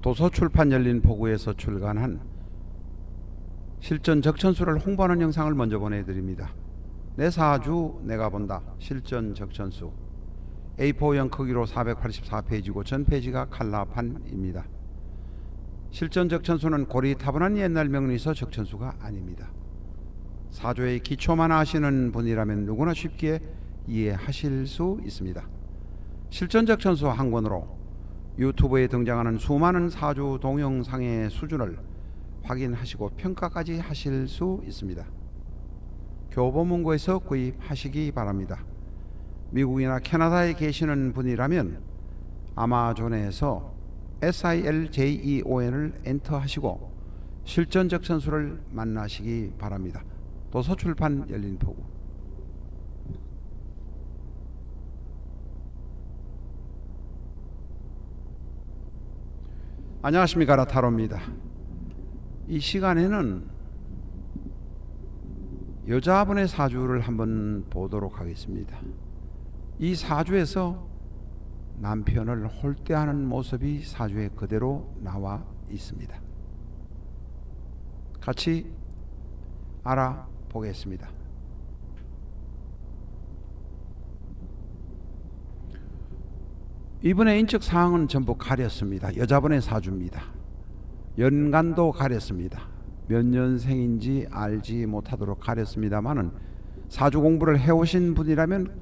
도서출판 열린 포구에서 출간한 실전 적천수를 홍보하는 영상을 먼저 보내드립니다. 내 사주 내가 본다 실전 적천수 A4형 크기로 484페이지고 전페이지가 칼라판입니다. 실전 적천수는 고리타분한 옛날 명리서 적천수가 아닙니다. 사주의 기초만 아시는 분이라면 누구나 쉽게 이해하실 수 있습니다. 실전 적천수 한 권으로 유튜브에 등장하는 수많은 사주 동영상의 수준을 확인하시고 평가까지 하실 수 있습니다. 교보문고에서 구입하시기 바랍니다. 미국이나 캐나다에 계시는 분이라면 아마존에서 SILJEON을 엔터하시고 실전 적천수를 만나시기 바랍니다. 도서출판 열린 포구. 안녕하십니까, 라타로입니다. 이 시간에는 여자분의 사주를 한번 보도록 하겠습니다. 이 사주에서 남편을 홀대하는 모습이 사주에 그대로 나와 있습니다. 같이 알아보겠습니다. 이분의 인적 사항은 전부 가렸습니다. 여자분의 사주입니다. 연간도 가렸습니다. 몇 년생인지 알지 못하도록 가렸습니다만은 사주 공부를 해오신 분이라면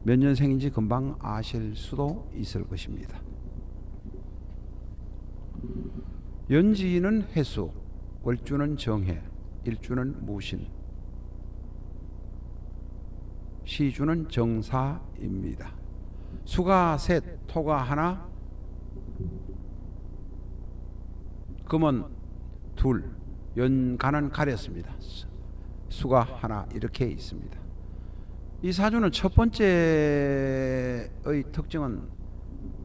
몇 년생인지 금방 아실 수도 있을 것입니다. 연지는 해수, 월주는 정해, 일주는 무신, 시주는 정사입니다. 수가 셋, 토가 하나, 금은 둘, 연간은 가렸습니다. 수가 하나 이렇게 있습니다. 이 사주는 첫 번째의 특징은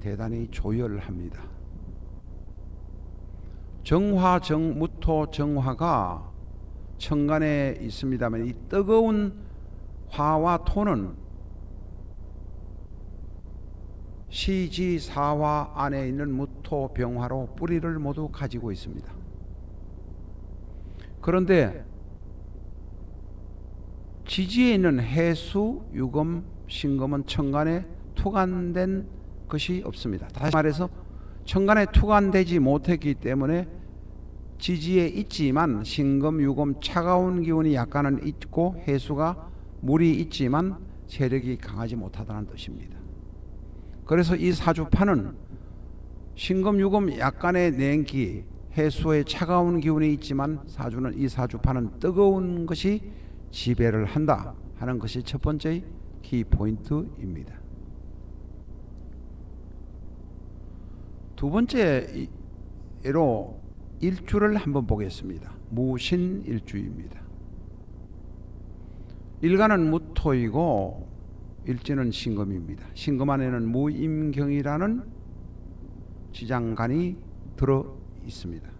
대단히 조열합니다. 정화, 무토, 정화가 천간에 있습니다만 이 뜨거운 화와 토는 시지 사화 안에 있는 무토 병화로 뿌리를 모두 가지고 있습니다. 그런데 지지에 있는 해수, 유금, 신금은 천간에 투간된 것이 없습니다. 다시 말해서 천간에 투간되지 못했기 때문에 지지에 있지만 신금, 유금 차가운 기운이 약간은 있고 해수가 물이 있지만 세력이 강하지 못하다는 뜻입니다. 그래서 이 사주판은 신금, 유금 약간의 냉기, 해수의 차가운 기운이 있지만 이 사주판은 뜨거운 것이 지배를 한다 하는 것이 첫 번째 키포인트입니다. 두 번째로 일주를 한번 보겠습니다. 무신일주입니다. 일간은 무토이고 일지는 신금입니다. 신금 안에는 무임경이라는 지장간이 들어 있습니다.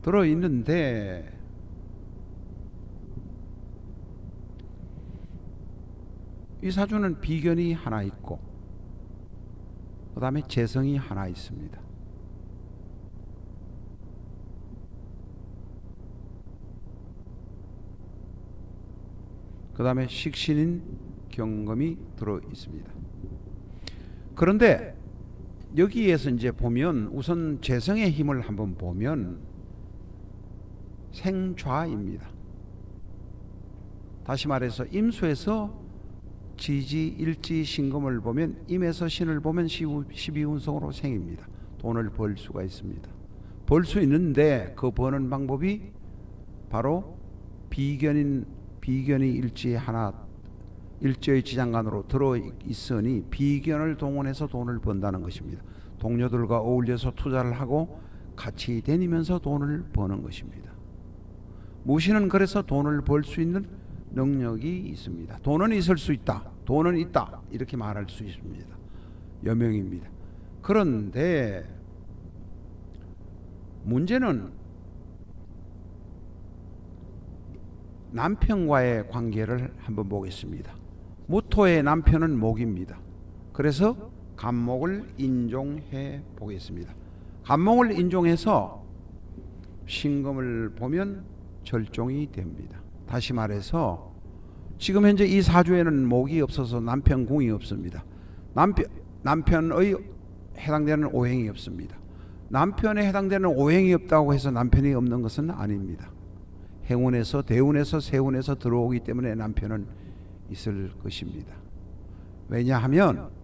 들어 있는데 이 사주는 비견이 하나 있고 그 다음에 재성이 하나 있습니다. 그 다음에 식신인 경금이 들어 있습니다. 그런데 여기에서 이제 보면 우선 재성의 힘을 한번 보면 생좌입니다. 다시 말해서 임수에서 지지, 일지, 신금을 보면 임에서 신을 보면 12운성으로 생입니다. 돈을 벌 수가 있습니다. 벌 수 있는데 그 버는 방법이 바로 비견이 일지 하나, 일지의 지장간으로 들어있으니 비견을 동원해서 돈을 번다는 것입니다. 동료들과 어울려서 투자를 하고 같이 다니면서 돈을 버는 것입니다. 무신은 그래서 돈을 벌 수 있는 능력이 있습니다. 돈은 있을 수 있다. 돈은 있다. 이렇게 말할 수 있습니다. 여명입니다. 그런데 문제는 남편과의 관계를 한번 보겠습니다. 무토의 남편은 목입니다. 그래서 간목을 인종해 보겠습니다. 간목을 인종해서 신금을 보면 절종이 됩니다. 다시 말해서 지금 현재 이 사주에는 목이 없어서 남편 궁이 없습니다. 남편의 해당되는 오행이 없습니다. 남편에 해당되는 오행이 없다고 해서 남편이 없는 것은 아닙니다. 행운에서 대운에서 세운에서 들어오기 때문에 남편은 있을 것입니다. 왜냐하면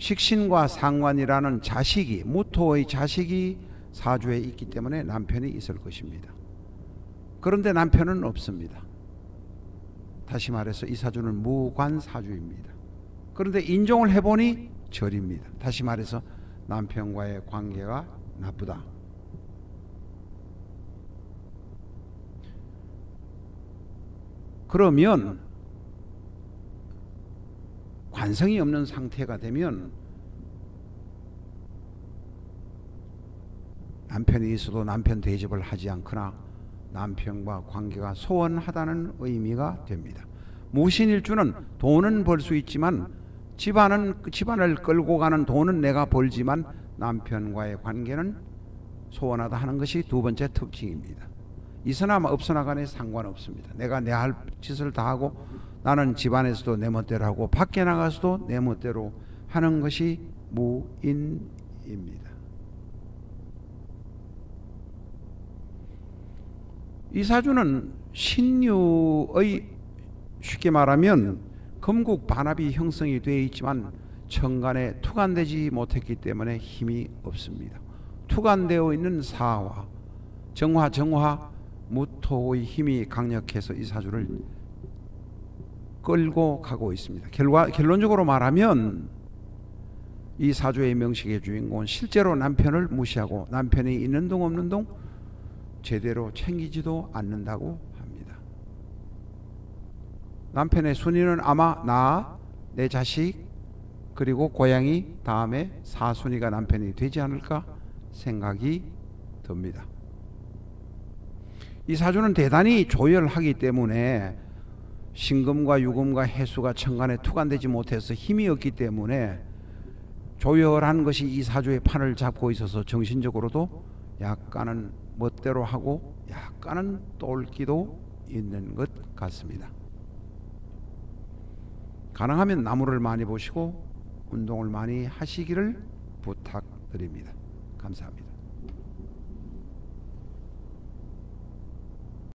식신과 상관이라는 자식이, 무토의 자식이 사주에 있기 때문에 남편이 있을 것입니다. 그런데 남편은 없습니다. 다시 말해서 이 사주는 무관사주입니다. 그런데 인종을 해보니 절입니다. 다시 말해서 남편과의 관계가 나쁘다. 그러면 관성이 없는 상태가 되면 남편이 있어도 남편 대접을 하지 않거나 남편과 관계가 소원하다는 의미가 됩니다. 무신일주는 돈은 벌 수 있지만 집안을 끌고 가는 돈은 내가 벌지만 남편과의 관계는 소원하다 하는 것이 두 번째 특징입니다. 있으나 없으나 간에 상관없습니다. 내가 내 할 짓을 다 하고 나는 집안에서도 내 멋대로 하고 밖에 나가서도 내 멋대로 하는 것이 무인입니다. 이 사주는 신유의 쉽게 말하면 금국 반합이 형성이 되어 있지만 천간에 투간되지 못했기 때문에 힘이 없습니다. 투간되어 있는 사화, 정화, 무토의 힘이 강력해서 이 사주를 끌고 가고 있습니다. 결론적으로 말하면 이 사주의 명식의 주인공은 실제로 남편을 무시하고 남편이 있는 동 없는 동 제대로 챙기지도 않는다고 합니다. 남편의 순위는 아마 나, 내 자식, 그리고 고양이, 다음에 사순위가 남편이 되지 않을까 생각이 듭니다. 이 사주는 대단히 조열하기 때문에 신금과 유금과 해수가 천간에 투간되지 못해서 힘이 없기 때문에 조열한 것이 이 사주의 판을 잡고 있어서 정신적으로도 약간은 멋대로 하고 약간은 똘끼도 있는 것 같습니다. 가능하면 나무를 많이 보시고 운동을 많이 하시기를 부탁드립니다. 감사합니다.